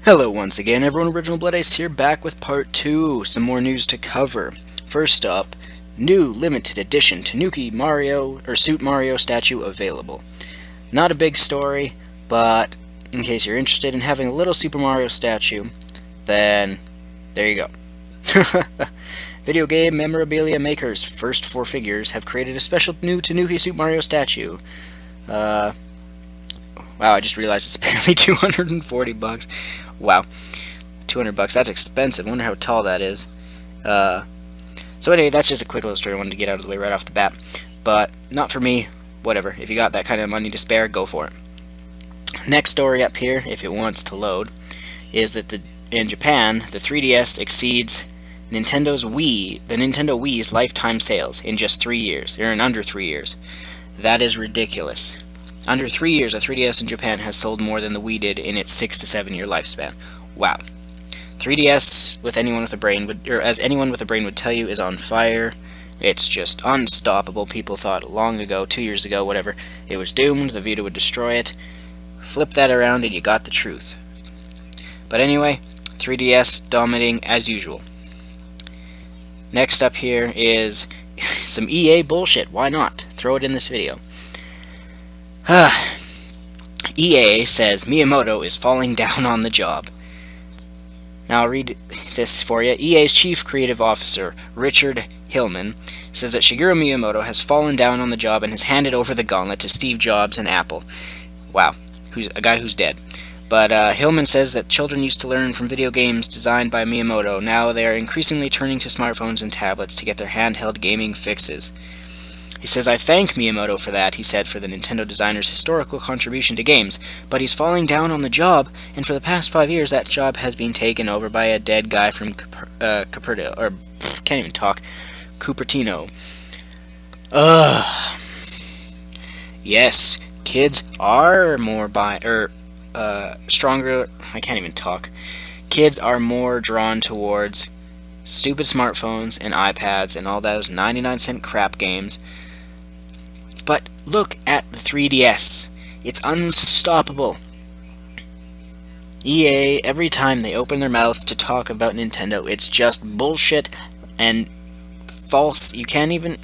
Hello once again, everyone. Original Blood Ice here, back with part 2. Some more news to cover. First up, new limited edition Tanuki Mario or Suit Mario statue available. Not a big story, but in case you're interested in having a little Super Mario statue, then there you go. Video game memorabilia makers, First 4 Figures, have created a special new Tanuki Super Mario statue. Wow, I just realized it's apparently 240 bucks. Wow, 200 bucks. That's expensive. I wonder how tall that is. So anyway, that's just a quick little story I wanted to get out of the way right off the bat. But not for me. Whatever. If you got that kind of money to spare, go for it. Next story up here, if it wants to load, is that in Japan, the 3DS exceeds the Nintendo Wii's lifetime sales in just 3 years, or in under 3 years. That is ridiculous. Under 3 years, a 3DS in Japan has sold more than the Wii did in its 6 to 7 year lifespan. Wow. 3DS, with anyone with a brain would, or as anyone with a brain would tell you, is on fire. It's just unstoppable. People thought long ago, 2 years ago, whatever, it was doomed, the Vita would destroy it. Flip that around and you got the truth. But anyway, 3DS dominating as usual. Next up here is some EA bullshit. Why not? Throw it in this video. EA says Miyamoto is falling down on the job. Now I'll read this for you. EA's chief creative officer, Richard Hillman, says that Shigeru Miyamoto has fallen down on the job and has handed over the gauntlet to Steve Jobs and Apple. Wow, a guy who's dead. But Hillman says that children used to learn from video games designed by Miyamoto. Now they are increasingly turning to smartphones and tablets to get their handheld gaming fixes. He says, "I thank Miyamoto for that," he said, "for the Nintendo designer's historical contribution to games, but he's falling down on the job, and for the past 5 years that job has been taken over by a dead guy from Cupertino. Ugh. Yes, kids are more stronger, I can't even talk. Kids are more drawn towards stupid smartphones and iPads and all those 99-cent crap games. But look at the 3DS. It's unstoppable. EA, every time they open their mouth to talk about Nintendo, it's just bullshit and false. You can't even...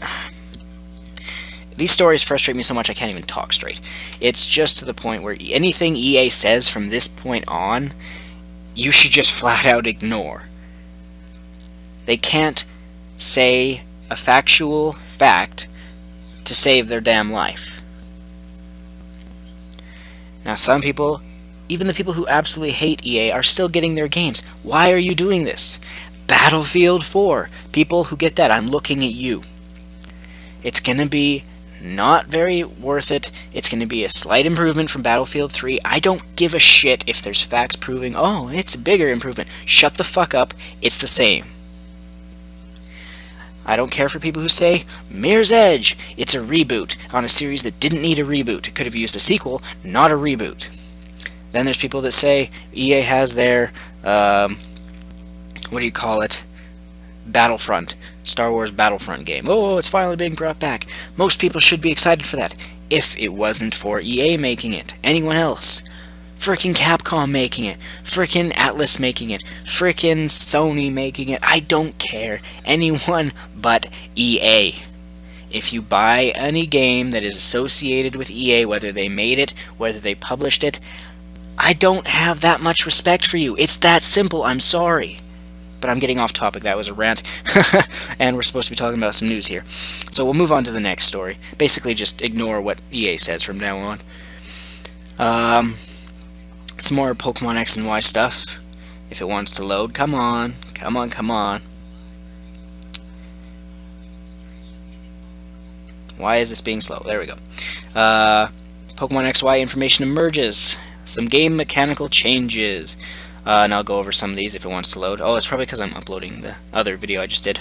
These stories frustrate me so much I can't even talk straight. It's just to the point where anything EA says from this point on, you should just flat out ignore. They can't say a factual fact to save their damn life. Now some people, even the people who absolutely hate EA, are still getting their games. Why are you doing this? Battlefield 4. People who get that, I'm looking at you. It's gonna be not very worth it. It's gonna be a slight improvement from Battlefield 3. I don't give a shit if there's facts proving, oh, it's a bigger improvement. Shut the fuck up. It's the same. I don't care for people who say, Mirror's Edge, it's a reboot on a series that didn't need a reboot. It could have used a sequel, not a reboot. Then there's people that say EA has their, Battlefront, Star Wars Battlefront game. Oh, it's finally being brought back. Most people should be excited for that, if it wasn't for EA making it. Anyone else? Frickin' Capcom making it, frickin' Atlas making it, frickin' Sony making it. I don't care. Anyone but EA. If you buy any game that is associated with EA, whether they made it, whether they published it, I don't have that much respect for you. It's that simple. I'm sorry. But I'm getting off topic. That was a rant. And we're supposed to be talking about some news here. So we'll move on to the next story. Basically just ignore what EA says from now on. Some more Pokemon X and Y stuff, if it wants to load. Come on, come on, come on. Why is this being slow? There we go. Pokemon XY information emerges. Some game mechanical changes. And I'll go over some of these if it wants to load. Oh, it's probably because I'm uploading the other video I just did.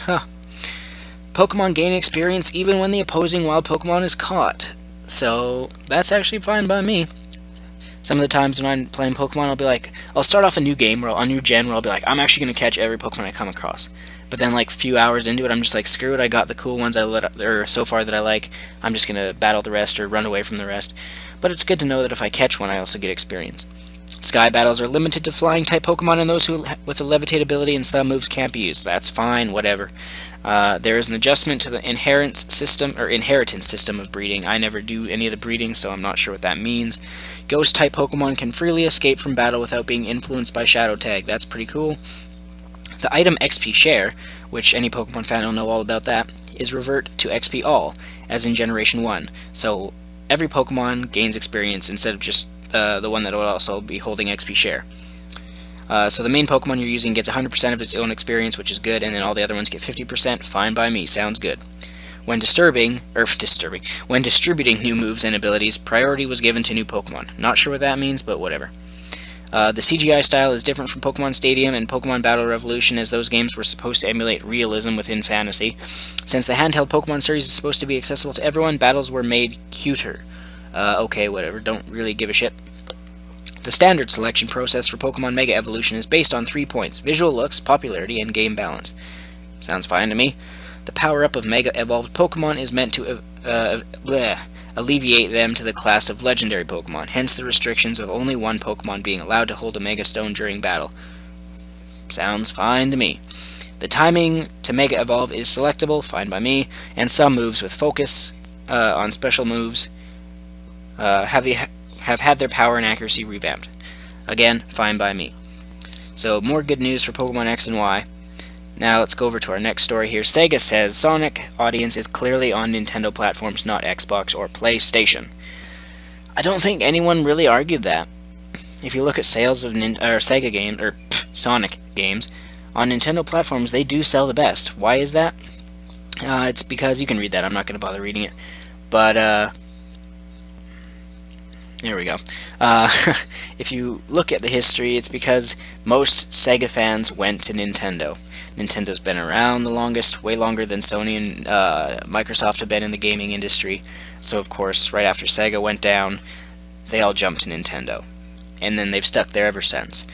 Pokemon gain experience even when the opposing wild Pokemon is caught. So, that's actually fine by me. Some of the times when I'm playing Pokemon, I'll start off a new game, or a new gen, where I'll be like, I'm actually going to catch every Pokemon I come across. But then, like, a few hours into it, I'm just like, screw it, I got the cool ones so far that I like, I'm just going to battle the rest, or run away from the rest. But it's good to know that if I catch one, I also get experience. Sky battles are limited to flying type Pokemon and those who with a levitate ability, and some moves can't be used. That's fine, whatever. There is an adjustment to the inheritance system of breeding. I never do any of the breeding, so I'm not sure what that means. Ghost type Pokemon can freely escape from battle without being influenced by Shadow Tag. That's pretty cool. The item XP Share, which any Pokemon fan will know all about that, is revert to XP All, as in Generation 1. So every Pokemon gains experience instead of just the one that will also be holding XP Share. So the main Pokemon you're using gets 100% of its own experience, which is good, and then all the other ones get 50%. Fine by me, sounds good. When distributing new moves and abilities, priority was given to new Pokemon. Not sure what that means, but whatever. The CGI style is different from Pokemon Stadium and Pokemon Battle Revolution, as those games were supposed to emulate realism within fantasy. Since the handheld Pokemon series is supposed to be accessible to everyone, battles were made cuter. Okay, whatever, don't really give a shit. The standard selection process for Pokemon Mega Evolution is based on 3 points: visual looks, popularity, and game balance. Sounds fine to me. The power-up of Mega Evolved Pokemon is meant to alleviate them to the class of legendary Pokemon, hence the restrictions of only one Pokemon being allowed to hold a Mega Stone during battle. Sounds fine to me. The timing to Mega Evolve is selectable, fine by me, and some moves with focus on special moves have had their power and accuracy revamped. Again, fine by me. So, more good news for Pokemon X and Y. Now, let's go over to our next story here. Sega says Sonic audience is clearly on Nintendo platforms, not Xbox or PlayStation. I don't think anyone really argued that. If you look at sales of Sega games, or Sonic games, on Nintendo platforms, they do sell the best. Why is that? It's because, you can read that, I'm not going to bother reading it. But, there we go. If you look at the history, it's because most Sega fans went to Nintendo. Nintendo's been around the longest, way longer than Sony and Microsoft have been in the gaming industry. So, of course, right after Sega went down, they all jumped to Nintendo. And then they've stuck there ever since.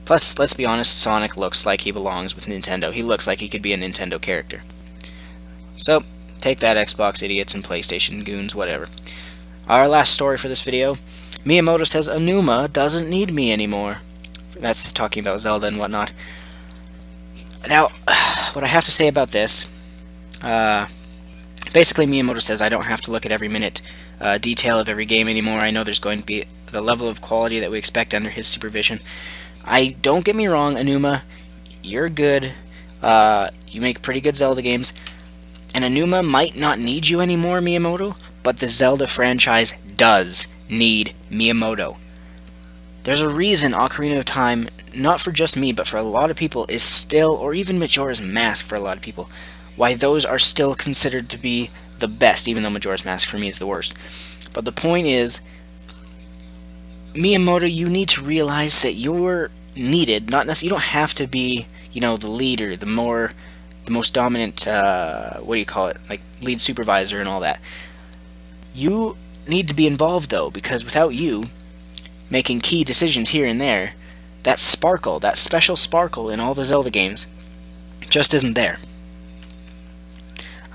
Plus, let's be honest, Sonic looks like he belongs with Nintendo. He looks like he could be a Nintendo character. So, take that, Xbox idiots and PlayStation goons, whatever. Our last story for this video. Miyamoto says Aonuma doesn't need me anymore. That's talking about Zelda and whatnot. Now, what I have to say about this, basically Miyamoto says I don't have to look at every minute detail of every game anymore. I know there's going to be the level of quality that we expect under his supervision. Don't get me wrong, Aonuma, you're good. You make pretty good Zelda games. And Aonuma might not need you anymore, Miyamoto, but the Zelda franchise does need Miyamoto. There's a reason Ocarina of Time, not for just me, but for a lot of people, is still, or even Majora's Mask for a lot of people, why those are still considered to be the best, even though Majora's Mask for me is the worst. But the point is, Miyamoto, you need to realize that you're needed, not necessarily, you don't have to be, the leader, the most dominant, like lead supervisor and all that. You need to be involved, though, because without you making key decisions here and there, that sparkle, that special sparkle in all the Zelda games, just isn't there.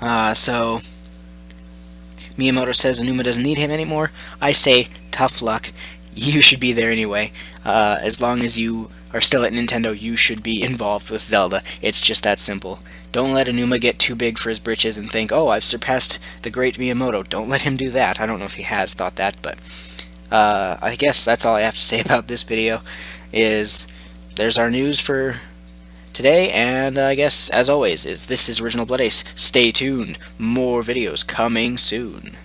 So, Miyamoto says Aonuma doesn't need him anymore. I say, tough luck. You should be there anyway. As long as you are still at Nintendo, you should be involved with Zelda. It's just that simple. Don't let Aonuma get too big for his britches and think, oh, I've surpassed the great Miyamoto. Don't let him do that. I don't know if he has thought that, but I guess that's all I have to say about this video. There's our news for today, and I guess, as always, this is Original Blood Ace. Stay tuned. More videos coming soon.